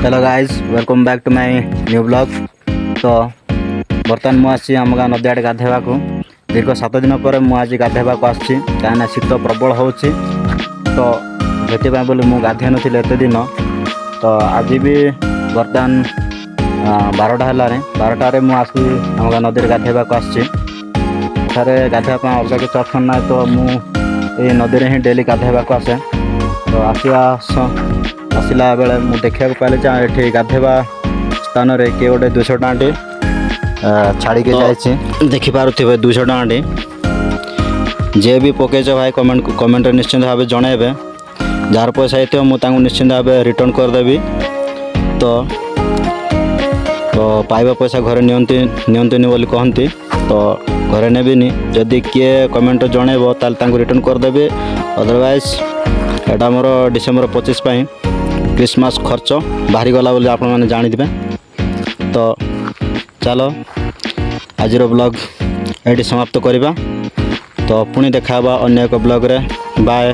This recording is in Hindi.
Hello guys welcome back to my new blog. तो बर्तमान मुझे आम गाँ नदी आड़े गाधेवा दीर्घ 7 दिन पर मुझे गाधेवा कहीं शीत प्रबल हो तो से बोली मुझे गाधे नी एत दिन। तो आज भी बर्तमान 12टा है 12टारे मुझे आम गाँ नदी गाधेवा आसरे गाधेवा अलग किसी ऑप्शन ना तो मुझे नदी में ही डेली गाधेवा आसे। तो आसला बेले मुझे देखा पाइले ये गाधेवा स्थान किए गोटे 200 टाँटी छाड़ी के जाए देखिपे 200 टाँटी जे भी पकईच भाई कमेंट निश्चिंत भाव जनइबे जार पैसा ये मुझे निश्चिंत भाव रिटर्न करदेवी। तो पाइबा पैसा घरे नियंतुनी बोली कहती तो घरे नेबिनी जदि किए कमेंट जनइब ताल रिटर्न करदेवी। अदरवाइज एटा मोर डिसेम्बर 25 क्रिसमस खर्च बाहरी गला बोली आपण मैंने जानी। तो चलो आज ब्लॉग ये समाप्त करवा। तो पुणी देखा अन्य एक ब्लॉग रे बाय।